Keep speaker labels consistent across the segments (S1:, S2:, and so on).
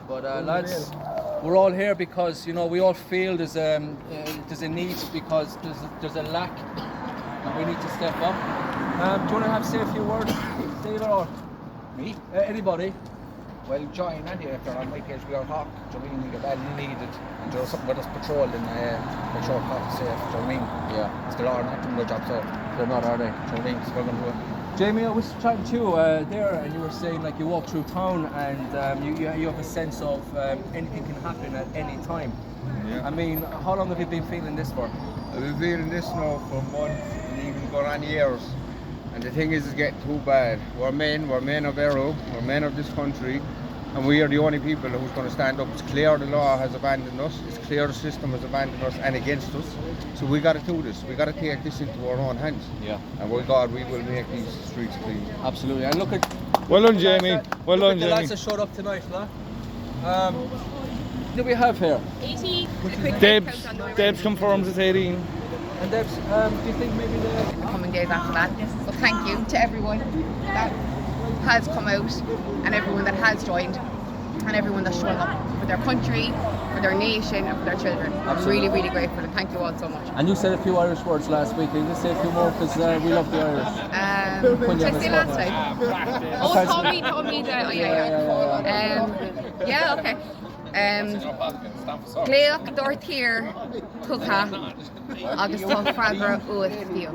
S1: But lads, we're all here because we all feel there's a need because there's a lack, and we need to step up. Do you want to say a few words, David, or
S2: Me?
S1: Anybody?
S2: Well, join anyway. If they're on my page, we are Hawk. Do you know what I mean? We get badly needed, and there's something with us patrolling. Make sure Hawk's safe. Do you know what I mean?
S1: Yeah.
S2: It's the law not doing their job, so
S1: They're not, are they?
S2: do you know what I mean? So we're going to do it.
S1: Jamie, I was chatting to you there, and you were saying like you walk through town and you have a sense of anything can happen at any time.
S3: Yeah.
S1: I mean, how long have you been feeling this for?
S3: I've been feeling this now for months and even going on years. And the thing is, it's getting too bad. We're men of Arrow, we're men of this country, and we are the only people who's going to stand up. It's clear the law has abandoned us, it's clear the system has abandoned us and against us. So we got to do this, we got to take this into our own hands.
S1: Yeah.
S3: And by God, we will make these streets clean.
S1: Absolutely. And look at...
S3: Well done, Jamie. Well done,
S1: the lads that showed up tonight, what do we have here?
S4: 18.
S5: Debs confirms it's 18.
S1: And Debs, do you think maybe the
S4: Coming days after that. So thank you to everyone that has come out and everyone that has joined and everyone that's showing up for their country, for their nation and for their children. I'm really, really grateful and thank you all so much.
S1: And you said a few Irish words last week. Can you just say a few more because we love the Irish?
S4: What did I say last time? Told me that. Oh, yeah, okay. Gléoch dortír tucha agus tá freagra uath fiú.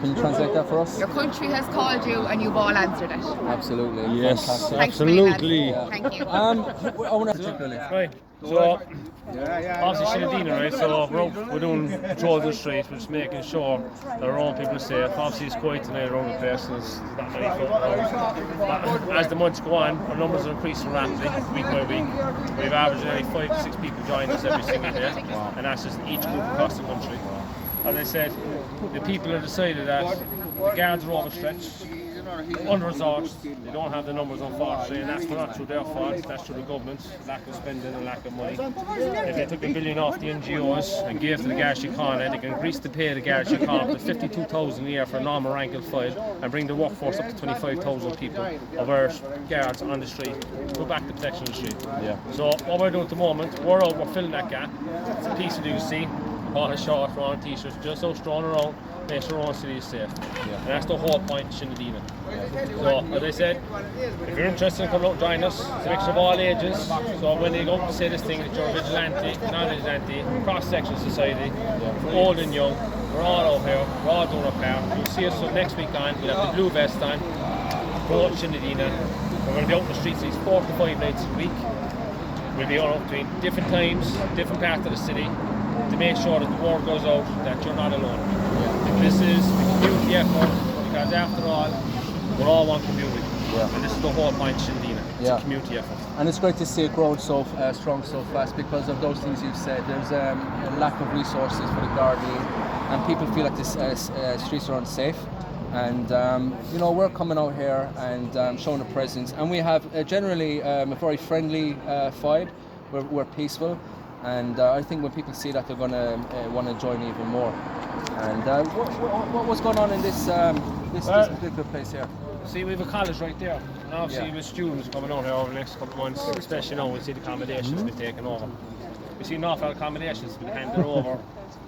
S1: Can you translate that for us?
S4: Your country has called you and you've all answered it.
S1: Absolutely.
S5: Yes,
S1: Fantastic.
S5: absolutely.
S4: Thank you.
S1: I want to
S5: Right, so obviously Sinne, right? So we're doing patrols of the streets, we're just making sure that our own people are safe. Obviously it's quiet tonight around the place, there's not many folk around. But as the months go on, our numbers are increasing rapidly, week by week. We've averaged nearly 5 to 6 people join us every single day, and that's just each group across the country. As I said, the people have decided that the guards are overstretched, under-resourced, they don't have the numbers unfortunately, and that's not through their fault, that's through the government, lack of spending and lack of money. If they took $1 billion off the NGOs and gave to the Garda Síochána, they can increase the pay of the Garda Síochána to $52,000 a year for a normal rank and file and bring the workforce up to 25,000 people of Irish guards on the street to go back to protection of the street.
S1: Yeah.
S5: So what we're doing at the moment, we're filling that gap. It's a piece of you see, on a short, on t-shirts, just so strong around. Make sure our own city is safe. Yeah. And that's the whole point of Sinne. So, as I said, if you're interested in coming out and join us, it's a mixture of all ages. So when they go up to say this thing that you're vigilante, non-vigilante, cross-section society, old and young, we're all out here, we're all doing our part. You'll see us next week on, we'll have the blue vest on, promote Sinne. We're going to be out in the streets these 4 to 5 nights a week. We'll be out between different times, different parts of the city, to make sure that the word goes out that you're not alone. This is a community effort because after all, we're all one community. Yeah. And this is the whole point of Sinne. It's a community effort.
S1: And it's great to see it grow so strong so fast because of those things you've said. There's a lack of resources for the Gardaí and people feel like the streets are unsafe. And we're coming out here and showing a presence. And we have generally a very friendly fight. We're peaceful. And I think when people see that, they're going to want to join even more. And what was going on in this particular place here?
S5: See, we have a college right there. And obviously with students coming out here over the next couple of months, especially now we see the accommodations being taken over. We see an awful lot of accommodations being handed over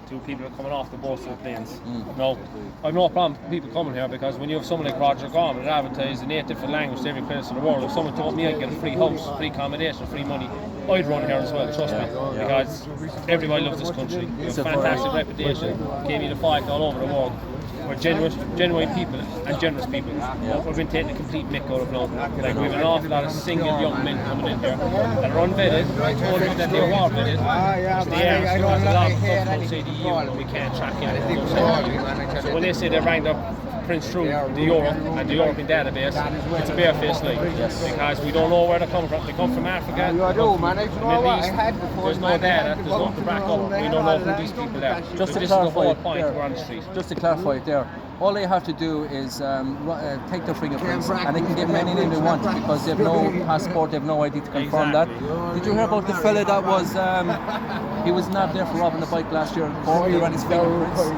S5: to people coming off the boats and the planes. Now, I've no problem with people coming here because when you have someone like Roger Gorman that advertises in 8 different languages to every place in the world, if someone told me I'd get a free house, free accommodation, free money, I'd run here as well, trust me, because everybody loves this country. We have a fantastic reputation, gave me the fight all over the world. We're genuine people and generous people. We've been taking a complete mick out of now. Like we have an awful lot of single young men coming in here that are unvetted. I told you that they were vetted. They are. There's a lot of stuff outside the EU and we can't track in. So when they say they rang up Prince through the Europe and the European database, it's a barefaced lie. Because we don't know where they come from. They come from Africa, they come from the Middle East. There's no data, there's nothing to back up. We don't know who these people are.
S1: Just to
S5: this
S1: clarify,
S5: is the whole point, we're on the street.
S1: Just to clarify it there, all they have to do is take their fingerprints and they can give them any name they want because they have no passport, they have no ID to confirm that. Did you hear about the fella that was, he was nabbed there for robbing the bike last year in Cork? He ran his fingerprints.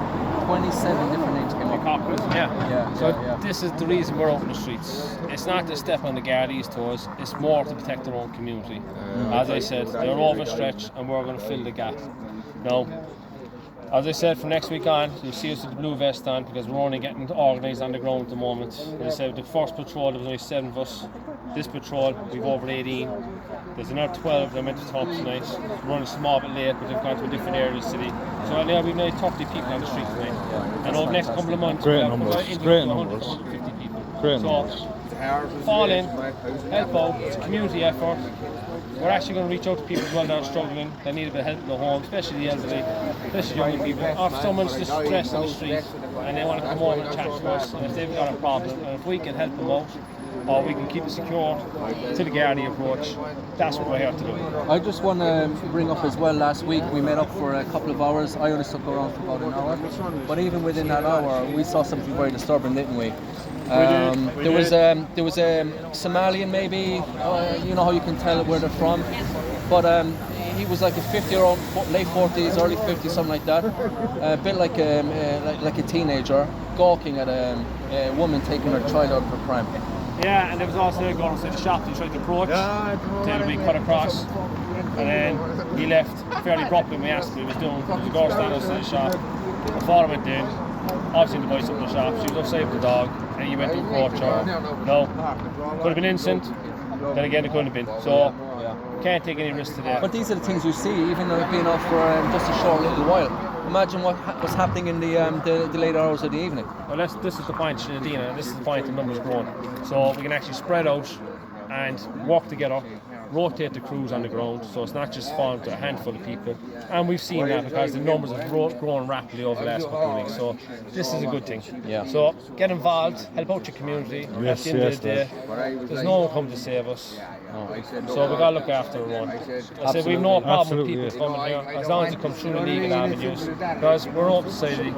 S1: 27 different names came up.
S5: So this is the reason we're out in the streets. it's not to step on the Gardaí's toes, it's more to protect their own community. As I said, they're overstretched and we're going to fill the gap. Now, as I said, from next week on, you'll see us with the blue vest on because we're only getting organised on the ground at the moment. As I said, the first patrol, there was only 7 of us. This patrol, we've over 18. There's another 12 that are meant to turn up tonight. We're running a small bit late, but they've gone to a different area of the city. So now we've nearly 30 people on the street tonight. And over the next couple of months,
S6: Great
S5: we'll
S6: numbers.
S5: into
S6: Great
S5: 100,
S6: numbers.
S5: 150 people.
S6: Great
S5: So,
S6: numbers.
S5: fall in, help out, it's a community effort. We're actually going to reach out to people as well that are struggling, that need a bit of help in the home, especially the elderly, especially young people. Or if someone's just stressed on the street and they want to come over and chat to us, and if they've got a problem, and if we can help them out, or we can keep it secure to the Gardaí approach, that's what we're here to do.
S1: I just want to bring up as well, last week we met up for a couple of hours. I only stuck around for about an hour, but even within that hour we saw something very disturbing, didn't we? There was a Somalian, maybe, you know how you can tell where they're from, but he was like a 50-year-old, late 40s, early 50s, something like that, a bit like a teenager, gawking at a woman taking her child out of her pram.
S5: Yeah, and there was also a girl outside the shop that he tried to approach till we cut across, and then he left fairly abruptly when we asked him what he was doing. There was a girl standing outside the shop. The father went in, obviously to buy something in the shop. She was outside with the dog, and he went to approach her. No, could have been innocent. Then again, it couldn't have been. So can't take any risks today.
S1: But these are the things you see, even though it's been off for just a short little while. Imagine what was happening in the later hours of the evening.
S5: Well, this is the point, Shinadina. This is the point the numbers growing. So we can actually spread out and work together, rotate the crews on the ground, so it's not just falling to a handful of people. And we've seen that because the numbers have grown rapidly over the last couple of weeks. So this is a good thing.
S1: Yeah.
S5: So get involved, help out your community. At the end of the day, there's no one come to save us. So we've got to look after everyone. I said we've no problem with people coming here as long as they come through the legal avenues, because we're an open society.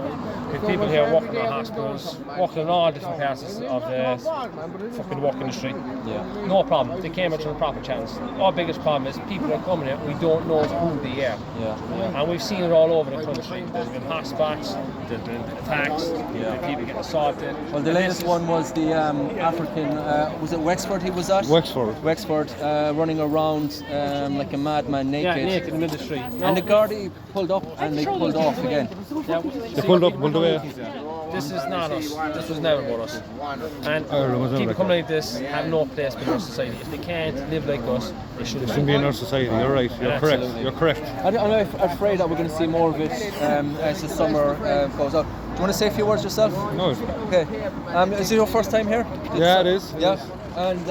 S5: With people here working in hospitals, working in all different parts of the fucking work industry.
S1: Yeah.
S5: No problem. They came out through the proper channels. Our biggest problem is people are coming here, we don't know who they are.
S1: Yeah.
S5: And we've seen it all over the country. There's been hotspots, there's been attacks, there's been people getting assaulted.
S1: Well, the latest one was the African, was it Wexford he was at? Wexford, running around like a madman naked.
S5: Yeah, naked in the middle of the street.
S1: And the Gardaí pulled up and they pulled off again.
S5: Yeah,
S6: They pulled up, pulled away.
S5: This is not us. This was never about us. And people coming like this have no place in our society. If they can't live like us, they shouldn't
S6: be in our society. You're right. You're correct.
S1: Absolutely.
S6: You're correct.
S1: I'm afraid that we're going to see more of it as the summer goes on. Do you want to say a few words yourself?
S6: No.
S1: Okay. Is it your first time here?
S6: Yeah, it is.
S1: Yeah. And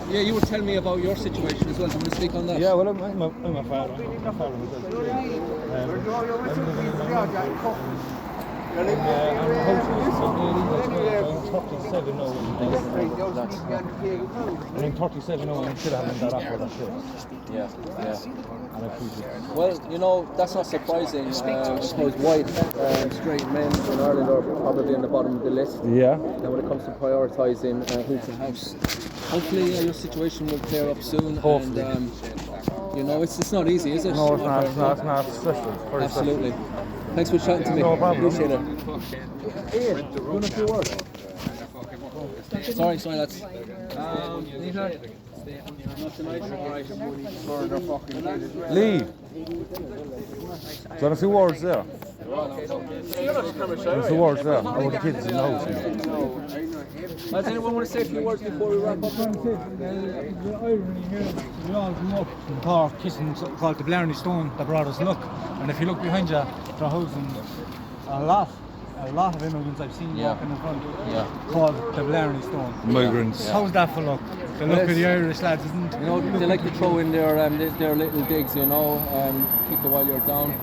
S1: yeah, you were telling me about your situation as well. Do you want to speak on that?
S6: Yeah, well, I'm a father. I'm a father myself. I'm 37 now. And I'm 37 now and I'm still having that offer that shit.
S1: Yeah.
S6: And I appreciate it.
S1: Well, you know, that's not surprising. I suppose white straight men in Ireland are probably on the bottom of the list.
S6: Yeah.
S1: Now when it comes to prioritising who's the house, hopefully your situation will clear up soon.
S6: Hopefully.
S1: And you know, it's not easy, is it?
S6: No, it's not. It's not. It's stressful. Very
S1: Absolutely. Thanks for chatting to me.
S6: No problem.
S1: Appreciate it. Ian, doing a few words. Sorry, lads.
S6: Lee, got a few words there. There's a few words there about the kids in the house.
S1: Does anyone want to say a few words before we wrap up?
S7: The irony here, we all grew up in Cork kissing something called the Blarney Stone that brought us luck. And if you look behind you, there are houses, a lot of immigrants I've seen walking in front called the Blarney Stone.
S6: Migrants.
S7: How's that for luck? The luck of the Irish lads, isn't it?
S1: You know, they like to throw in their little digs, you know, keep the while you're down.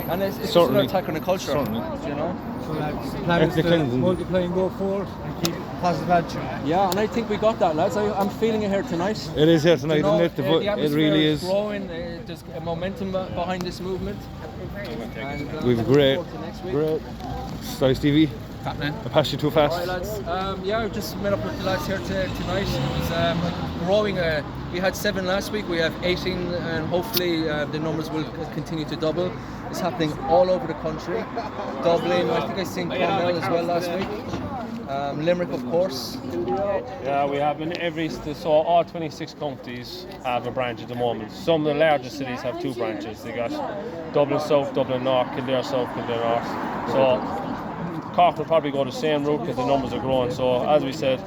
S1: And it's just an attack on the culture,
S6: Certainly.
S1: you know.
S7: So lads, plan is to multiply and go forward and keep positive attitude.
S1: Yeah, and I think we got that, lads. I'm feeling it here tonight.
S6: It is here tonight,
S1: You know,
S6: isn't it?
S1: the
S6: It
S1: atmosphere
S6: really
S1: is
S6: is.
S1: growing. There's a momentum behind this movement. And,
S6: We've great. Sorry, Stevie.
S2: Happening.
S6: I passed you too fast.
S1: Alright, lads. Yeah, I just met up with the lads here tonight. It was growing. We had 7 last week. We have 18, and hopefully the numbers will continue to double. It's happening all over the country. Dublin. I think I seen Cornell as well last week. Limerick, of course.
S5: Yeah, we have so all 26 counties have a branch at the moment. Some of the larger cities have 2 branches. They got Dublin South, Dublin North, Kildare South, Kildare North. So Cork will probably go the same route because the numbers are growing. So as we said,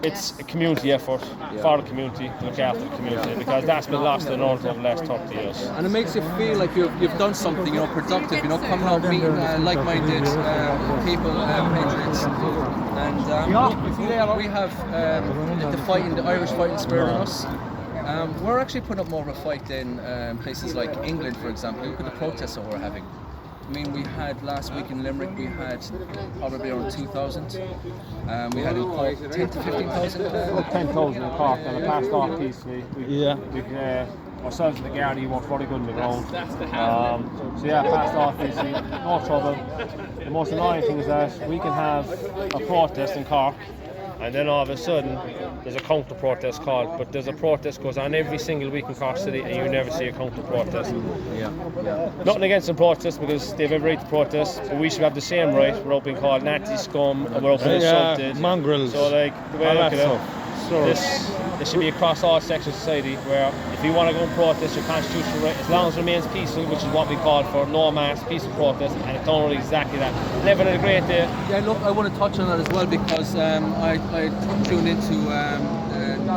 S5: it's a community effort for the community to look after the community, because that's been lost in North over the last 30 years.
S1: And it makes you feel like you've done something, productive, coming out meeting like-minded people, patriots. And we have the Irish fighting spirit in us. We're actually putting up more of a fight in places like England, for example. Look at the protests that we're having. I mean, we had last week in Limerick, we had probably around 2,000. We had in Cork 10 to 15,000.
S5: 10,000 in Cork, and a passed off peacefully. Ourselves and the Gardaí worked very good in the ground. So yeah, passed off peacefully, no trouble. The most annoying thing is that we can have a protest in Cork, and then all of a sudden there's a counter protest called, but there's a protest goes on every single week in Cork City and you never see a counter protest. Nothing against the protest, because they have every right to protest, but we should have the same right without being called Nazi scum and without being insulted.
S6: Mongrels.
S5: So like the way I look at it, this should be across all sections of society, where if you want to go and protest your constitutional right, as long as it remains peaceful, which is what we call for, no mass peaceful protest, and it's done exactly that. Living in a great day.
S1: Yeah, look, I want to touch on that as well, because I tuned into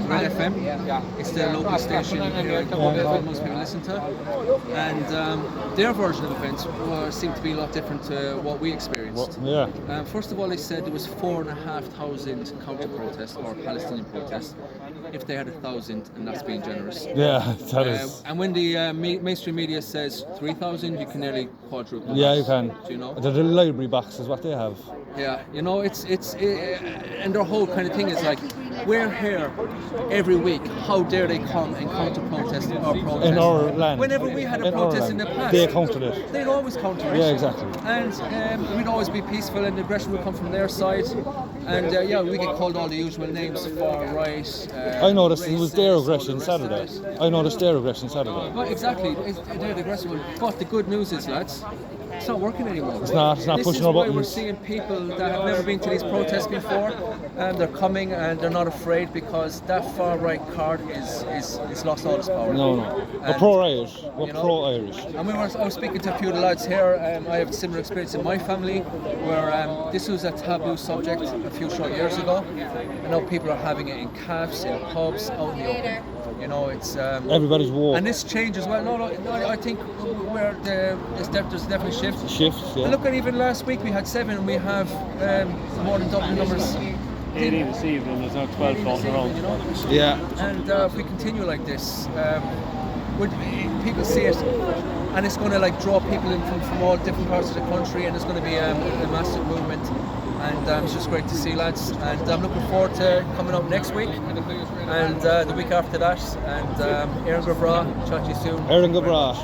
S1: Red FM. It's the local station here in Cork that most people listen to, and their version of events seemed to be a lot different to what we experienced. First of all, they said there was 4,500 counter protests or Palestinian protests. If they had 1,000, and that's being generous.
S6: Yeah, that is.
S1: And when the mainstream media says 3,000, you can nearly quadruple.
S6: Yeah, you can.
S1: Do you know?
S6: The library box is what they have.
S1: Yeah, it's and their whole kind of thing is like, we're here every week. How dare they come and counter protest our protest?
S6: In our land.
S1: Whenever we had a protest in the past,
S6: they countered it.
S1: They'd always counter it.
S6: Yeah, exactly.
S1: And we'd always be peaceful, and the aggression would come from their side. And we get called all the usual names, far right.
S6: I noticed it was their aggression Saturday.
S1: Well, exactly, they're the aggressive one. But the good news is, lads, it's not working anymore.
S6: It's not pushing our buttons.
S1: This is why we're seeing people that have never been to these protests before, and they're coming and they're not afraid, because that far right card is lost all its power.
S6: No. We're pro-Irish. Pro-Irish.
S1: And I was speaking to a few of the lads here. I have a similar experience in my family, where this was a taboo subject a few short years ago, and now people are having it in cafes, in pubs, out in the open. It's
S6: everybody's war.
S1: And this change as well. No, I think there's definitely shifts.
S6: Yeah.
S1: And look at even last week we had 7, and we have more than double numbers.
S5: 18 this evening, there's now 12 floating around.
S6: Yeah.
S1: And if we continue like this, people see it, and it's going to draw people in from all different parts of the country, and it's going to be a massive movement. And it's just great to see, lads. And I'm looking forward to coming up next week and the week after that. And Aaron Gabra, chat to you soon.
S6: Aaron Gabra.